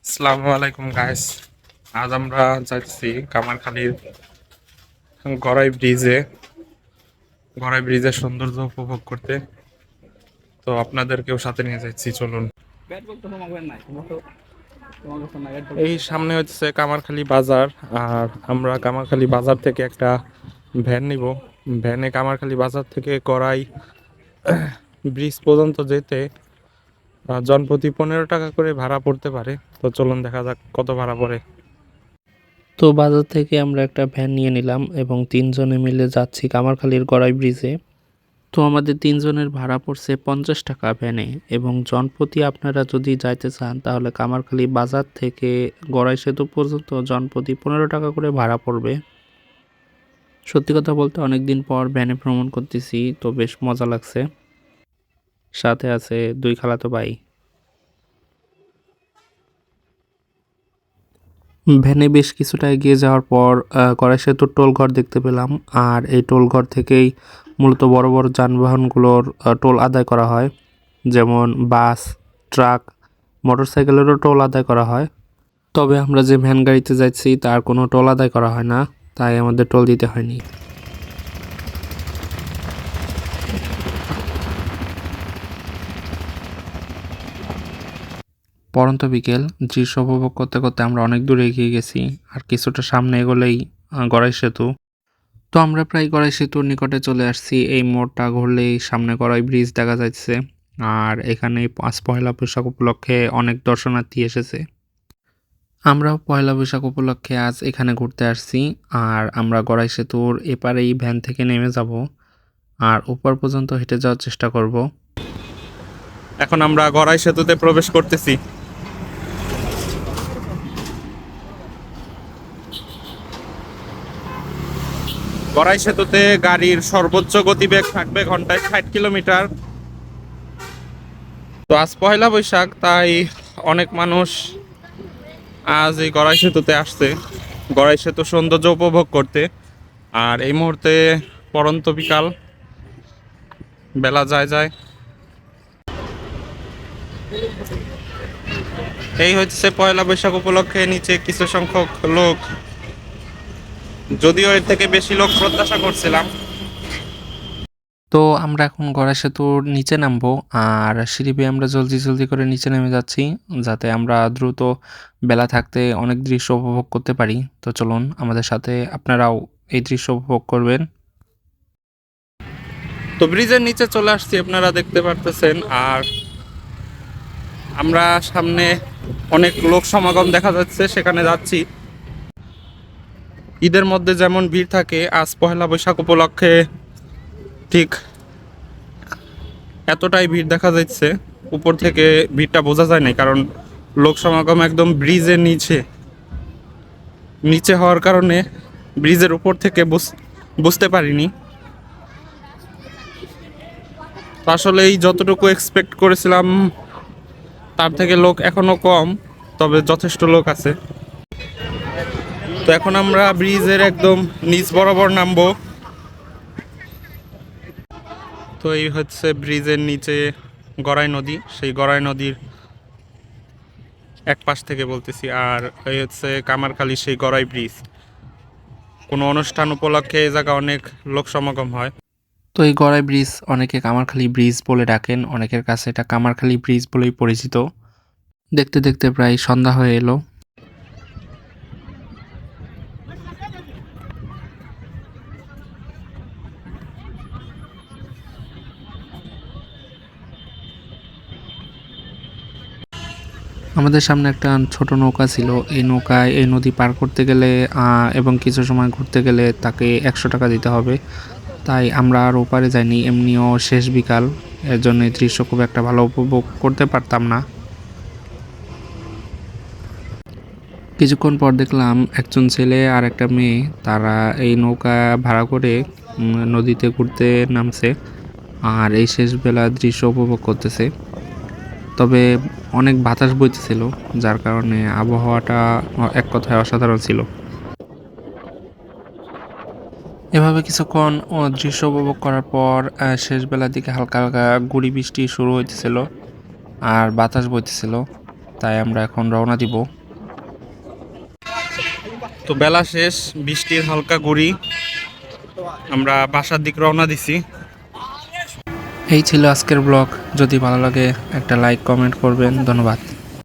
আসসালামু আলাইকুম গাইস। আজ আমরা যাচ্ছি কামারখালীর গড়াই ব্রিজের সৌন্দর্য উপভোগ করতে। তো আপনাদেরকেও সাথে নিয়ে যাচ্ছি, চলুন। এই সামনে হচ্ছে কামারখালী বাজার। আর আমরা কামারখালী বাজার থেকে একটা ভ্যান নিব। ভ্যানে কামারখালী বাজার থেকে গড়াই ব্রিজ পর্যন্ত যেতে জনপ্রতি 15 টাকা করে ভাড়া পড়তে পারে। তো চলুন দেখা যাক কত ভাড়া পড়ে। তো বাজার থেকে আমরা একটা ভ্যান নিয়ে নিলাম এবং তিনজনে মিলে যাচ্ছি কামারখালীর গড়াই ব্রিজে। তো আমাদের তিনজনের ভাড়া পড়ছে 50 টাকা ভ্যানে, এবং জনপ্রতি আপনারা যদি যাইতে চান তাহলে কামারখালী বাজার থেকে গড়াই সেতু পর্যন্ত জনপ্রতি 15 টাকা করে ভাড়া পড়বে। সত্যি কথা বলতে অনেক দিন পর ভ্যানে ভ্রমণ করতেছি, তো বেশ মজা লাগছে। সাথে আছে দুই খালাতো ভাই। ভ্যানে বেশ কিছুটা এগিয়ে যাওয়ার পর গড়াই সেতুর টোল ঘর দেখতে পেলাম। আর এই টোল ঘর থেকেই মূলত বড় বড় যানবাহনগুলোর টোল আদায় করা হয়, যেমন বাস, ট্রাক, মোটরসাইকেলেরও টোল আদায় করা হয়। তবে আমরা যে ভ্যান গাড়িতে যাচ্ছি তার কোনো টোল আদায় করা হয় না, তাই আমাদের টোল দিতে হয়নি। পড়ন্ত বিকেল, দৃশ্য উপভোগ করতে করতে আমরা অনেক দূরে এগিয়ে গেছি। আর কিছুটা সামনে এগোলেই গড়াই সেতু। তো আমরা প্রায় গড়াই সেতুর নিকটে চলে আসছি। এই মোড়টা ঘুরলেই সামনে গড়াই ব্রিজ দেখা যাচ্ছে। আর এখানে আজ পহেলা বৈশাখ উপলক্ষে অনেক দর্শনার্থী এসেছে। আমরাও পয়লা বৈশাখ উপলক্ষে আজ এখানে ঘুরতে আসছি। আর আমরা গড়াই সেতুর এপারেই ভ্যান থেকে নেমে যাব আর উপর পর্যন্ত হেঁটে যাওয়ার চেষ্টা করব। এখন আমরা গড়াই সেতুতে প্রবেশ করতেছি। গড়াই সেতুতে গাড়ির সর্বোচ্চ গতিবেগ থাকবে ঘন্টায় 60 কিলোমিটার। তো আজ পয়লা বৈশাখ, তাই অনেক মানুষ আজ এই গড়াই সেতুতে আসছে গড়াই সেতুর সৌন্দর্য উপভোগ করতে। আর এই মুহূর্তে পড়ন্ত বিকাল, বেলা যায় যায়। এই হচ্ছে পয়লা বৈশাখ উপলক্ষে নিচে কিছু সংখ্যক লোক, যদিও এর থেকে বেশি লোক প্রত্যাশা করছিলাম। তো আমরা এখন গড়াই সেতুর নিচে নামবো, আর সিঁড়ি বেয়ে আমরা জলদি জলদি করে নিচে নেমে যাচ্ছি, যাতে আমরা দ্রুত বেলা থাকতে অনেক দৃশ্য উপভোগ করতে পারি। তো চলুন আমাদের সাথে, আপনারাও এই দৃশ্য উপভোগ করবেন। তো ব্রিজের নিচে চলে আসছি, আপনারা দেখতে পারতেছেন। আর আমরা সামনে অনেক লোক সমাগম দেখা যাচ্ছে, সেখানে যাচ্ছি। ঈদের মধ্যে যেমন ভিড় থাকে, আজ পহেলা বৈশাখ উপলক্ষে ঠিক এতটাই ভিড় দেখা যাচ্ছে। উপর থেকে ভিড়টা বোঝা যায় না, কারণ লোক সমাগম একদম ব্রিজের নিচে নিচে হওয়ার কারণে ব্রিজের উপর থেকে বুঝতে পারিনি। আসলে এই যতটুকু এক্সপেক্ট করেছিলাম তার থেকে লোক এখনো কম, তবে যথেষ্ট লোক আছে। তো এখন আমরা ব্রিজের একদম নিচ বরাবর নামবো। তো এই হচ্ছে ব্রিজের নিচে গড়াই নদী, সেই গড়াই নদীর এক পাশ থেকে বলতেছি। আর এই হচ্ছে কামারখালী সেই গড়াই ব্রিজ। কোনো অনুষ্ঠান উপলক্ষে এই জায়গা অনেক লোক সমাগম হয়। তো এই গড়াই ব্রিজ অনেকে কামারখালী ব্রিজ বলে ডাকেন, অনেকের কাছে এটা কামারখালী ব্রিজ বলেই পরিচিত। দেখতে দেখতে প্রায় সন্ধ্যা হয়ে এলো। আমাদের সামনে একটা ছোট নৌকা ছিল। এই নৌকায় এই নদী পার করতে গেলে এবং কিছু সময় ঘুরতে গেলে তাকে 100 টাকা দিতে হবে। তাই আমরা আর ওপারে যাইনি, এমনিও শেষ বিকাল, এর জন্য এই দৃশ্য খুব একটা ভালো উপভোগ করতে পারতাম না। কিছুক্ষণ পর দেখলাম একজন ছেলে আর একটা মেয়ে, তারা এই নৌকা ভাড়া করে নদীতে ঘুরতে নামছে আর এই শেষ বেলা দৃশ্য উপভোগ করতেছে। তবে অনেক বাতাস বইতেছিল, যার কারণে আবহাওয়াটা এক কথায় অসাধারণ ছিল। এভাবে কিছুক্ষণ দৃশ্য উপভোগ করার পর শেষ বেলার দিকে হালকা হালকা গুঁড়ি বৃষ্টি শুরু হইতেছিল আর বাতাস বইতেছিল। তাই আমরা এখন রওনা দিব। তো বেলা শেষ, বৃষ্টির হালকা গুড়ি, আমরা বাসার দিক রওনা দিছি। এই ছিল আজকের ব্লগ। যদি ভালো লাগে একটা লাইক কমেন্ট করবেন। ধন্যবাদ।